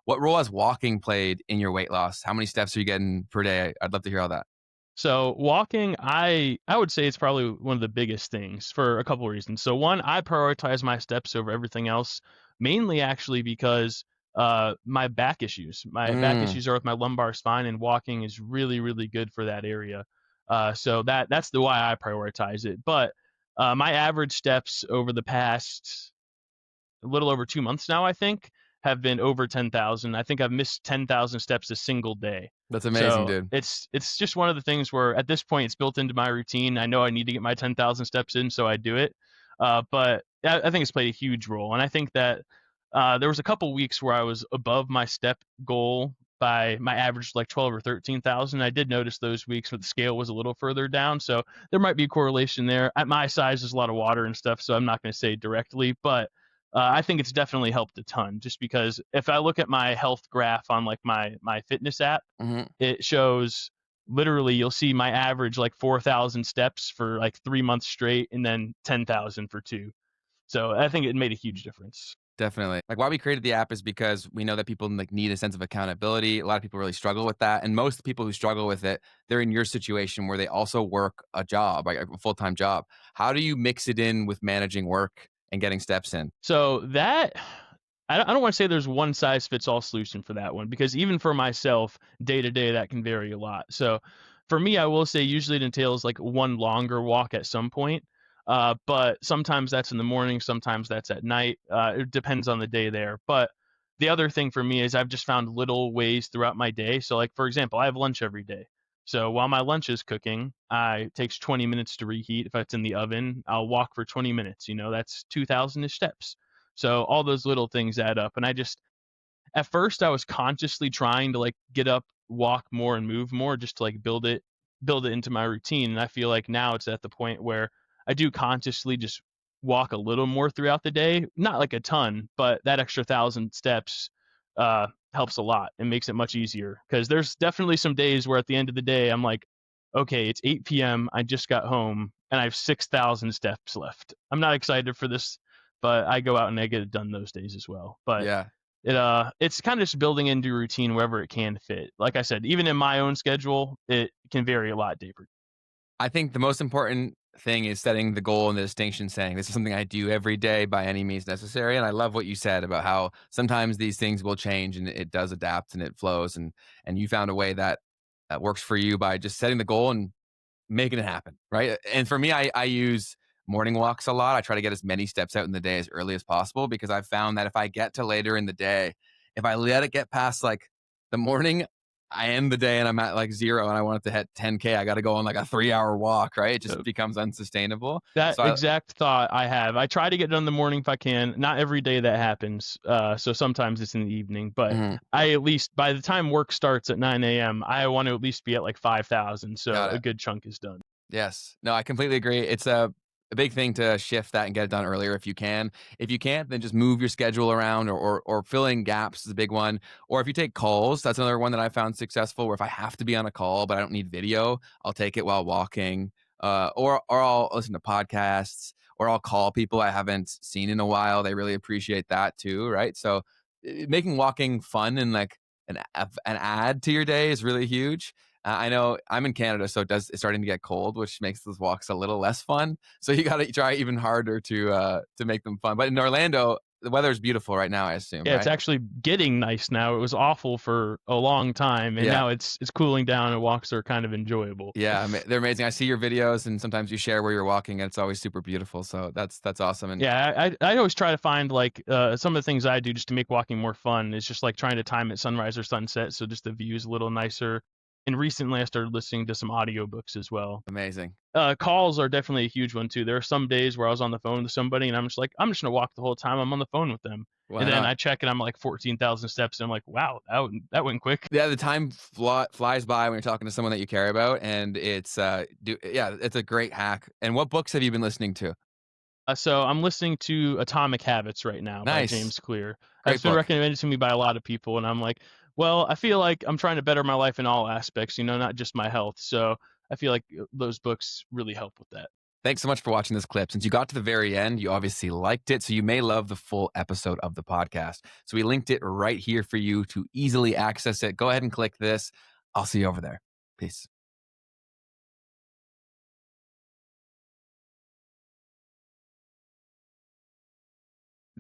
what role has walking played in your weight loss? How many steps are you getting per day? I'd love to hear all that. So walking, I would say it's probably one of the biggest things for a couple of reasons. So one, I prioritize my steps over everything else, mainly actually because my back issues. My back Mm, issues are with my lumbar spine, and walking is really, really good for that area. So that's the why I prioritize it. But my average steps over the past a little over 2 months now, I think, have been over 10,000. I think I've missed 10,000 steps a single day. that's amazing, So dude. it's just one of the things where at this point it's built into my routine. I know I need to get my 10,000 steps in, so I do it. But I think it's played a huge role, and I think that there was a couple weeks where I was above my step goal by my average like 12 or 13,000. I did notice those weeks where the scale was a little further down, so there might be a correlation there. At my size, there's a lot of water and stuff, so I'm not going to say directly, but I think it's definitely helped a ton. Just because if I look at my health graph on like my fitness app, Mhm. it shows literally you'll see my average like 4,000 steps for like 3 months straight, and then 10,000 for two. So I think it made a huge difference. Definitely. Like, why we created the app is because we know that people, like, need a sense of accountability. A lot of people really struggle with that, and most people who struggle with it, they're in your situation where they also work a job, like a full-time job. How do you mix it in with managing work and getting steps in? So that I don't want to say there's one size fits all solution for that one, because even for myself, day to day, that can vary a lot. So for me, I will say usually it entails like one longer walk at some point. But sometimes that's in the morning, sometimes that's at night. It depends on the day there. But the other thing for me is I've just found little ways throughout my day. So like for example, I have lunch every day. So while my lunch is cooking, it takes 20 minutes to reheat. If it's in the oven, I'll walk for 20 minutes. That's 2,000 steps. So all those little things add up. And at first I was consciously trying to like get up, walk more and move more just to like build it into my routine. And I feel like now it's at the point where I do consciously just walk a little more throughout the day, not like a ton, but that extra 1,000 steps helps a lot and makes it much easier. Cause there's definitely some days where at the end of the day, I'm like, okay, it's 8 p.m. I just got home and I have 6,000 steps left. I'm not excited for this, but I go out and I get it done those days as well. But Yeah. it's kind of just building into routine wherever it can fit. Like I said, even in my own schedule, it can vary a lot deeper. I think the most important thing is setting the goal and the distinction, saying, "This is something I do every day by any means necessary." And I love what you said about how sometimes these things will change and it does adapt and it flows, and you found a way that works for you by just setting the goal and making it happen, right? And for me, I use morning walks a lot. I try to get as many steps out in the day as early as possible because I've found that if I get to later in the day, if I let it get past like the morning, I end the day and I'm at like zero and I want it to hit 10K. I got to go on like a 3 hour walk, right? It just So becomes unsustainable. that So I, exact thought I have. I try to get it done in the morning if I can. Not every day that happens. So sometimes it's in the evening, but mhm, I at least by the time work starts at 9 a.m., I want to at least be at like 5,000. So got a it. good chunk is done. Yes. No, I completely agree. It's a big thing to shift that and get it done earlier if you can. If you can't, then just move your schedule around or fill in gaps is a big one. Or if you take calls, that's another one that I found successful where if I have to be on a call but I don't need video, I'll take it while walking. Or I'll listen to podcasts or I'll call people I haven't seen in a while. They really appreciate that too, right? So making walking fun and like an add to your day is really huge. I know I'm in Canada, so it's starting to get cold, which makes those walks a little less fun. So you got to try even harder to make them fun. But in Orlando, the weather is beautiful right now, I assume, Yeah, it's right? actually getting nice now. It was awful for a long time, and Yeah. now it's cooling down and walks are kind of enjoyable. Yeah, they're amazing. I see your videos, and sometimes you share where you're walking, and it's always super beautiful. So that's awesome. And Yeah, I always try to find like some of the things I do just to make walking more fun is just like trying to time at sunrise or sunset, so just the view is a little nicer. And recently, I started listening to some audiobooks as well. amazing. Calls are definitely a huge one too. There are some days where I was on the phone with somebody, and I'm just like, I'm just gonna walk the whole time I'm on the phone with them, and Why then not? I check and I'm like 14,000 steps, and I'm like, wow, that went quick. Yeah, the time flies by when you're talking to someone that you care about, and yeah, it's a great hack. And what books have you been listening to? So I'm listening to Atomic Habits right now by Nice, James Clear. It's great been book. recommended to me by a lot of people, and I'm like, well, I feel like I'm trying to better my life in all aspects, not just my health. So I feel like those books really help with that. Thanks so much for watching this clip. Since you got to the very end, you obviously liked it, so you may love the full episode of the podcast. So we linked it right here for you to easily access it. Go ahead and click this. I'll see you over there. Peace.